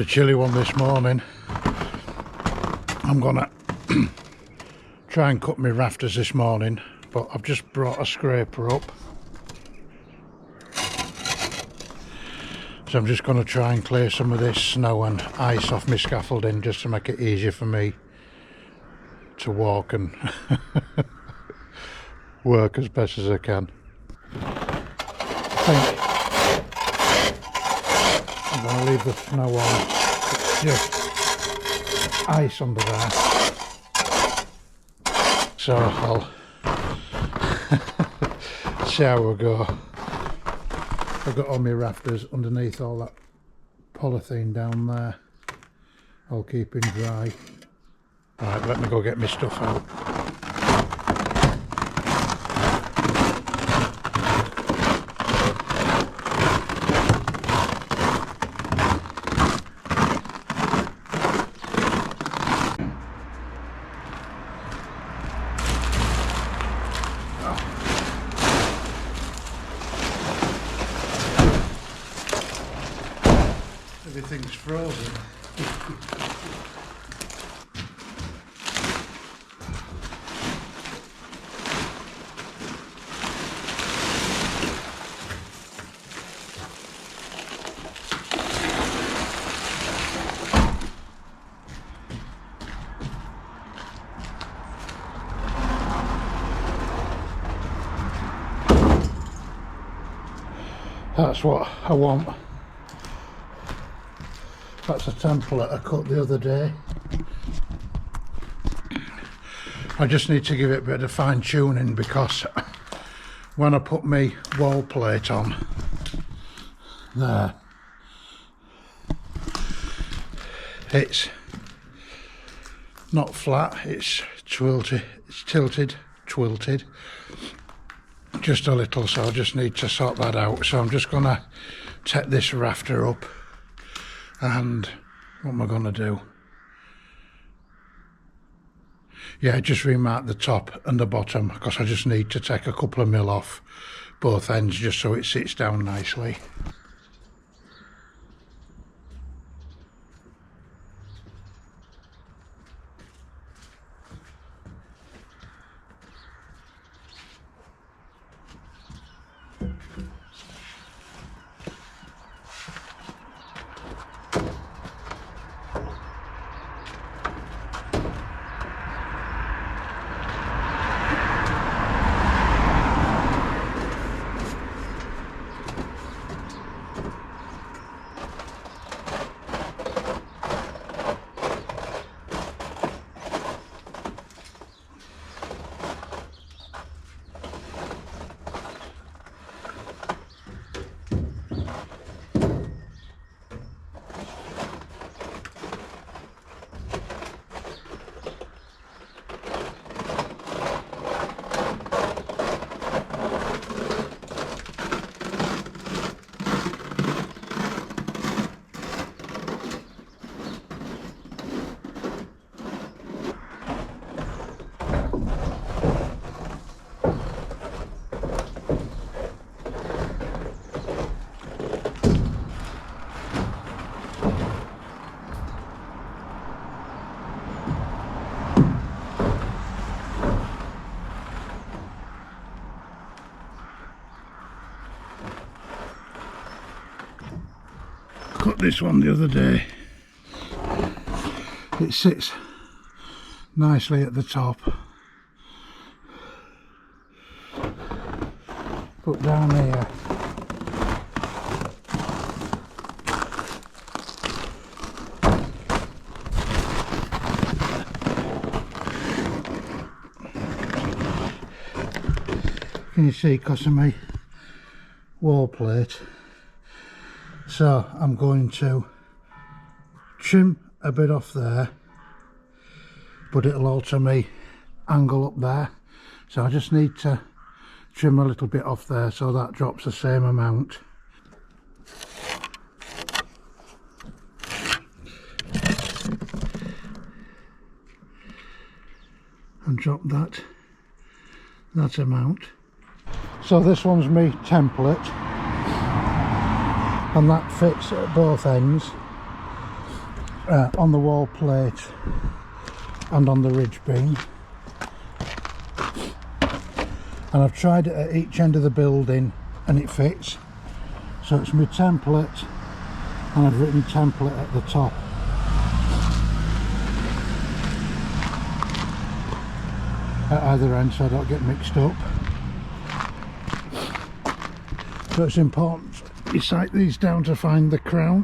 a chilly one this morning. I'm gonna try and cut my rafters this morning, but I've just brought a scraper up, so I'm just going to try and clear some of this snow and ice off my scaffolding just to make it easier for me to walk and work as best as I can. I think I'm going to leave the snow on. It's just ice under there, so I'll see how we go. I've got all my rafters underneath all that polythene down there. I'll keep it dry. Right, let me go get my stuff out. Everything's frozen. That's what I want. That's a template I cut the other day. I just need to give it a bit of fine tuning, because when I put my wall plate on there, it's not flat, it's tilted just a little, so I just need to sort that out. So I'm just gonna take this rafter up, and what am I gonna do? Yeah, just remark the top and the bottom, because I just need to take a couple of mil off both ends just so it sits down nicely. Cut this one the other day. It sits nicely at the top, but down here can you see, because of my wall plate. So I'm going to trim a bit off there, but it'll alter my angle up there, so I just need to trim a little bit off there so that drops the same amount. And drop that amount. So this one's my template, and that fits at both ends. on the wall plate and on the ridge beam, and I've tried it at each end of the building and it fits. So it's my template, and I've written template at the top. At either end, so I don't get mixed up. So it's important you sight these down to find the crown,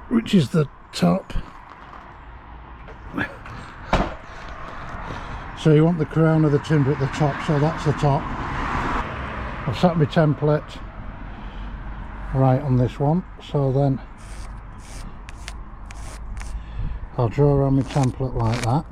which is the top. So you want the crown of the timber at the top, so that's the top. I've set my template right on this one, so then I'll draw around my template like that.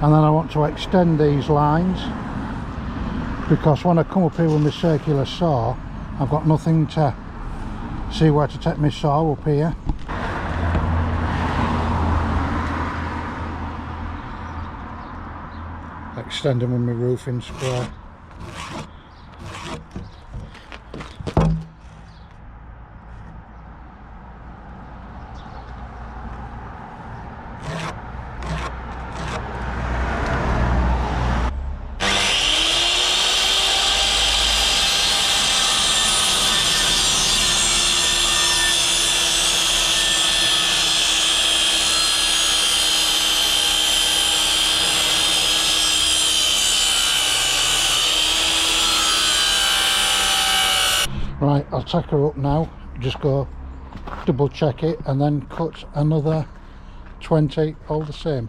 And then I want to extend these lines, because when I come up here with my circular saw, I've got nothing to see where to take my saw up here. Extending with my roofing spray. Right, I'll take her up now, just go double check it and then cut another 20 all the same.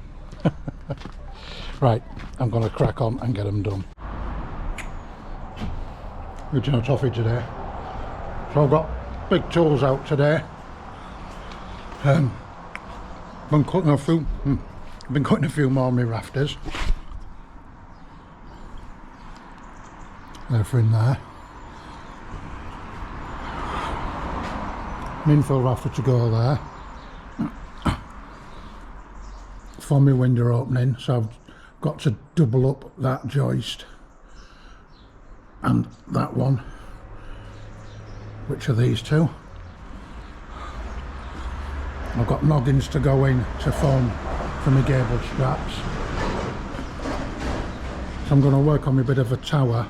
Right, I'm going to crack on and get them done. Original toffee today. So I've got big tools out today. Been cutting a few more of my rafters. They're in there. An infill rafter to go there for my window opening, so I've got to double up that joist and that one, which are these two. I've got noggins to go in to form for my gable straps, so I'm going to work on my bit of a tower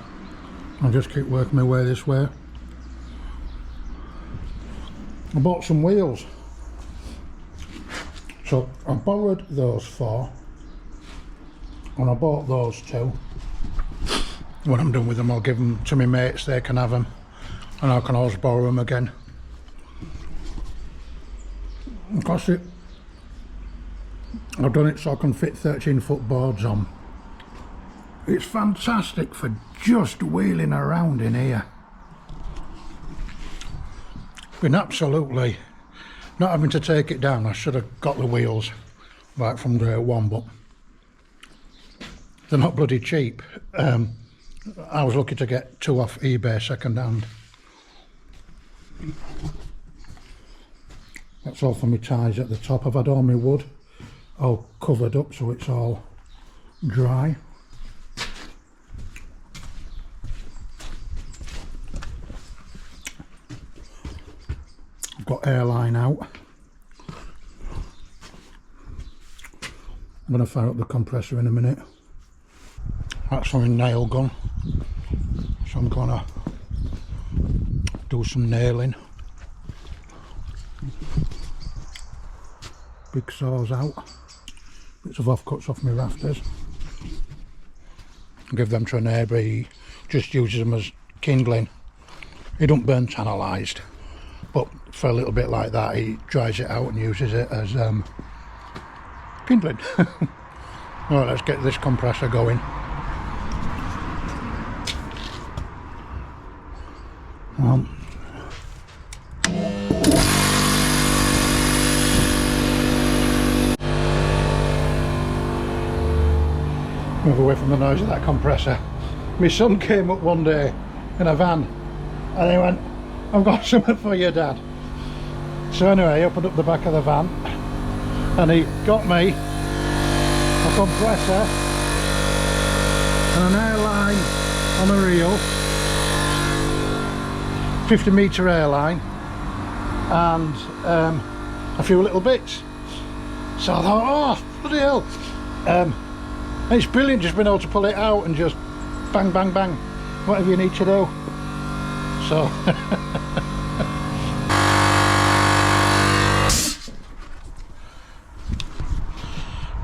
and just keep working my way this way. I bought some wheels, so I borrowed those 4 and I bought those 2. When I'm done with them, I'll give them to my mates, they can have them, and I can always borrow them again. Because I've done it so I can fit 13-foot boards on. It's fantastic for just wheeling around in here. Been absolutely not having to take it down. I should have got the wheels right from day one, but they're not bloody cheap. I was lucky to get 2 off eBay second hand. That's all for my ties at the top. I've had all my wood all covered up so it's all dry. I've got airline out. I'm going to fire up the compressor in a minute. That's my nail gun, so I'm going to do some nailing. Big saws out. Bits of offcuts off my rafters. Give them to a neighbour. He just uses them as kindling. He don't burn tannalised, but for a little bit like that he dries it out and uses it as kindling. Right, let's get this compressor going. move away from the noise of that compressor. My son came up one day in a van and he went, "I've got something for you, Dad." So anyway, he opened up the back of the van and he got me a compressor and an airline on a reel, 50-metre airline, and a few little bits. So I thought, oh bloody hell, it's brilliant just being able to pull it out and just bang bang bang, whatever you need to do. So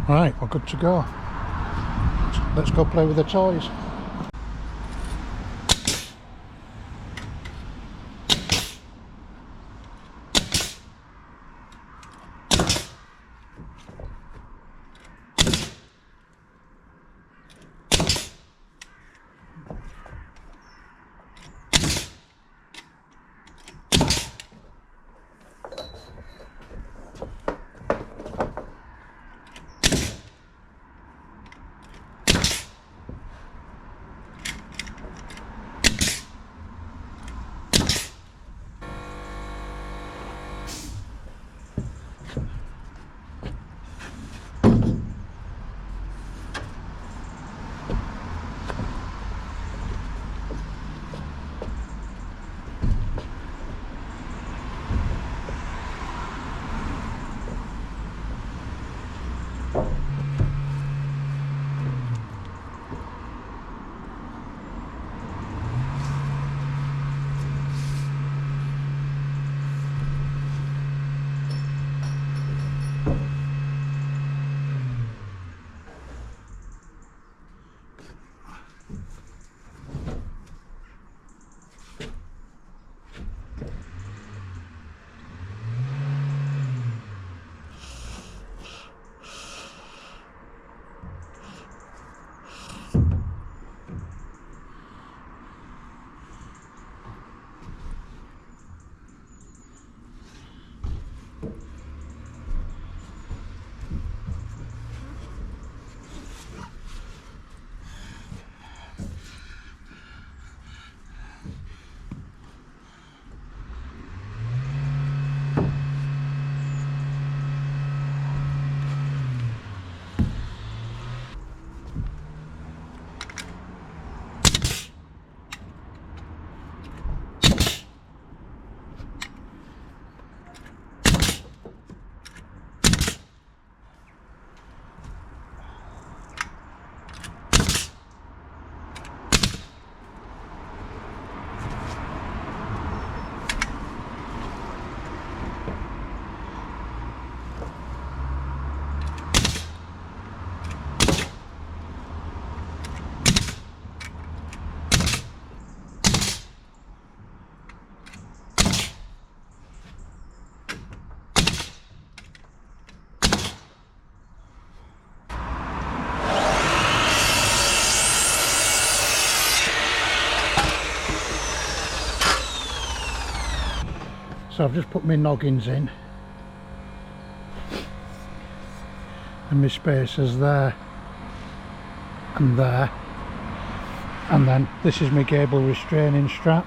right, we're good to go. Let's go play with the toys. So I've just put my noggins in and my spacers there and there, and then this is my gable restraining strap.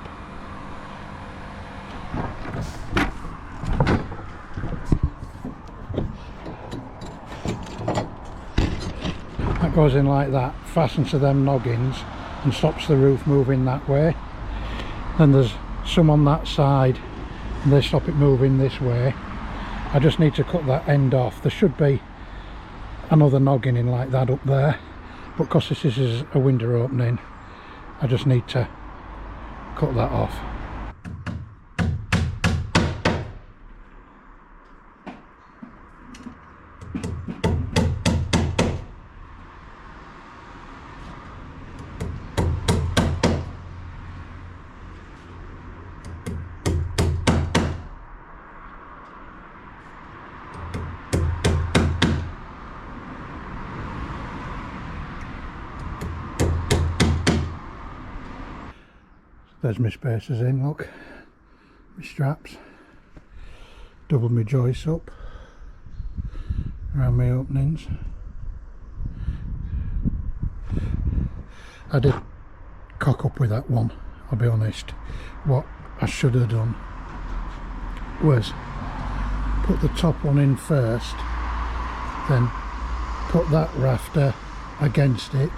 That goes in like that, fastens to them noggins and stops the roof moving that way. Then there's some on that side and they stop it moving this way. I just need to cut that end off. There should be another noggin in like that up there, but because this is a window opening, I just need to cut that off. There's my spacers in, look, my straps, double my joists up around my openings. I did cock up with that one, I'll be honest. What I should have done was put the top one in first, then put that rafter against it.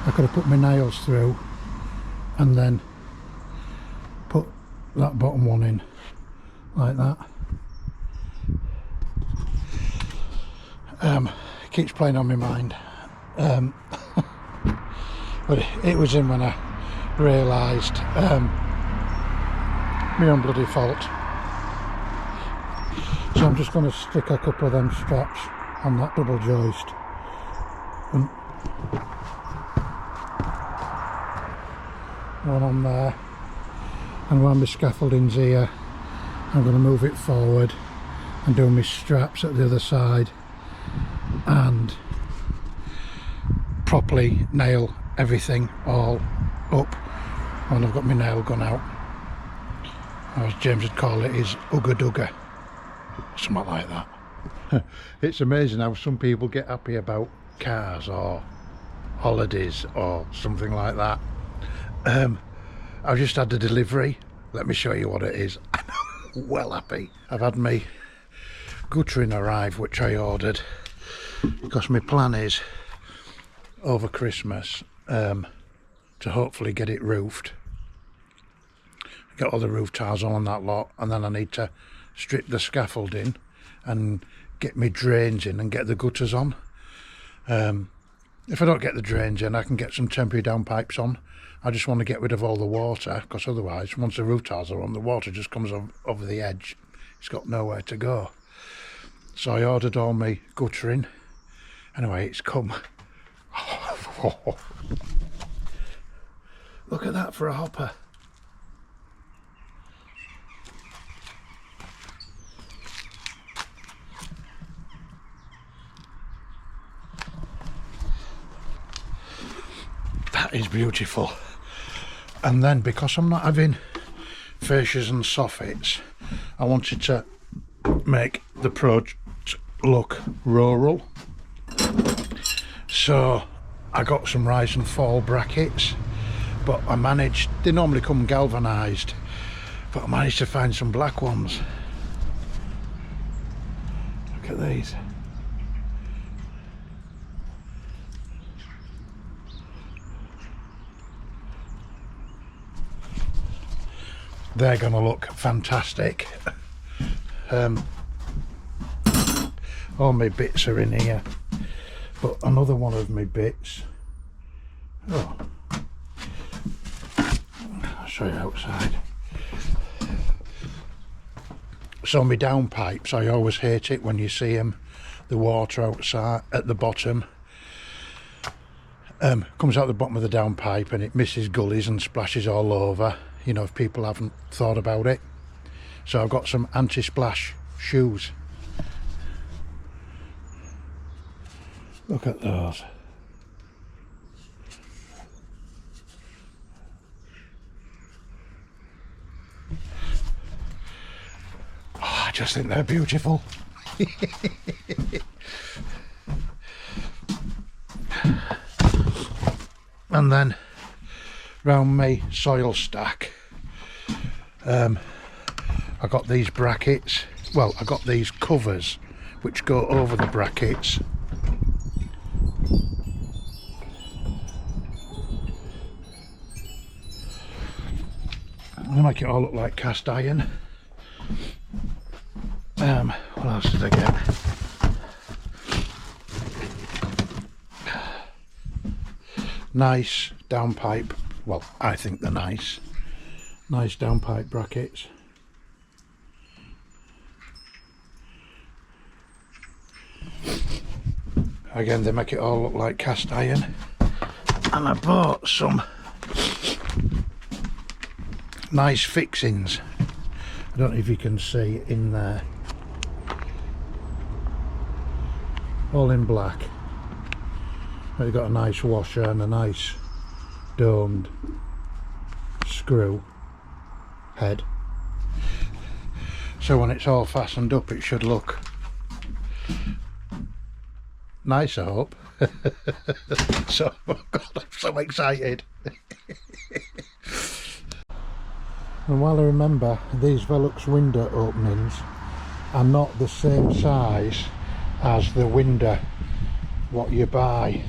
I could have put my nails through and then put that bottom one in like that. It keeps playing on my mind, but it was in when I realised my own bloody fault. So I'm just going to stick a couple of them straps on that double joist and one on there, and when my scaffolding's here I'm going to move it forward and do my straps at the other side and properly nail everything all up when I've got my nail gun out. As James would call it, is ugga dugga, something like that. It's amazing how some people get happy about cars or holidays or something like that. I've just had a delivery. Let me show you what it is. I'm well happy. I've had my guttering arrive, which I ordered because my plan is over Christmas to hopefully get it roofed, get all the roof tiles on that lot, and then I need to strip the scaffolding and get my drains in and get the gutters on. If I don't get the drains in, I can get some temporary downpipes on. I just want to get rid of all the water, because otherwise once the roof tiles are on, the water just comes over the edge. It's got nowhere to go. So I ordered all my guttering. Anyway, it's come. Look at that for a hopper. That is beautiful. And then, because I'm not having fascias and soffits, I wanted to make the project look rural. So I got some rise and fall brackets, but I managed, they normally come galvanised, but I managed to find some black ones. Look at these. They're going to look fantastic. All my bits are in here, but another one of my bits, oh, I'll show you outside. So my downpipes, I always hate it when you see them, the water outside at the bottom comes out the bottom of the downpipe and it misses gullies and splashes all over, you know, if people haven't thought about it. So I've got some anti-splash shoes. Look at those. Oh, I just think they're beautiful. And then round my soil stack, I got these brackets. Well, I got these covers which go over the brackets. They make it all look like cast iron. What else did I get? Nice downpipe. Well, I think they're nice. Nice downpipe brackets. Again, they make it all look like cast iron. And I bought some nice fixings. I don't know if you can see in there. All in black. They've got a nice washer and a nice domed screw head. So when it's all fastened up, it should look nice, I hope. So, oh God, I'm so excited. And while I remember, these Velux window openings are not the same size as the window what you buy.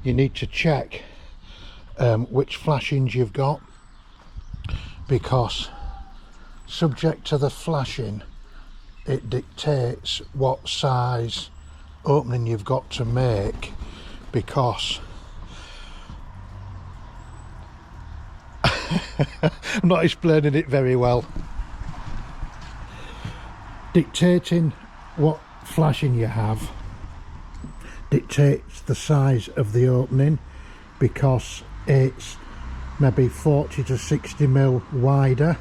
You need to check which flashings you've got, because subject to the flashing, it dictates what size opening you've got to make. Because I'm not explaining it very well. Dictating what flashing you have dictates the size of the opening, because it's maybe 40 to 60 mil wider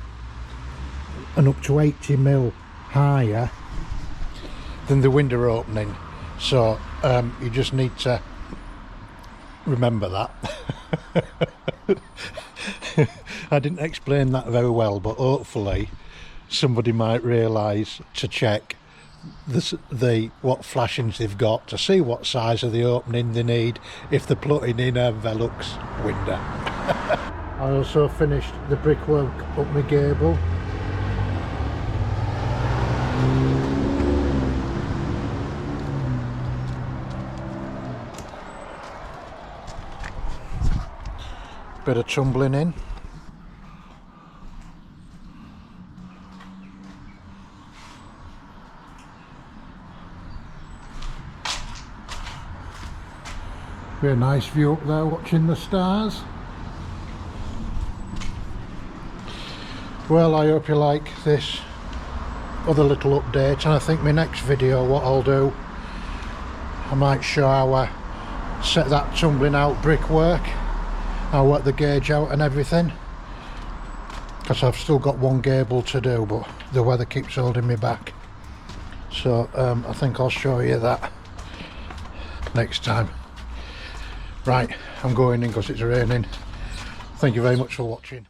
and up to 80 mil higher than the window opening. So you just need to remember that. I didn't explain that very well, but hopefully somebody might realise to check what flashings they've got, to see what size of the opening they need if they're putting in a Velux window. I also finished the brickwork up my gable. Bit of tumbling in. Be a nice view up there watching the stars. Well, I hope you like this other little update, and I think my next video, what I'll do, I might show how I set that tumbling out brickwork, I work the gauge out and everything, because I've still got one gable to do, but the weather keeps holding me back. So I think I'll show you that next time. Right, I'm going in because it's raining. Thank you very much for watching.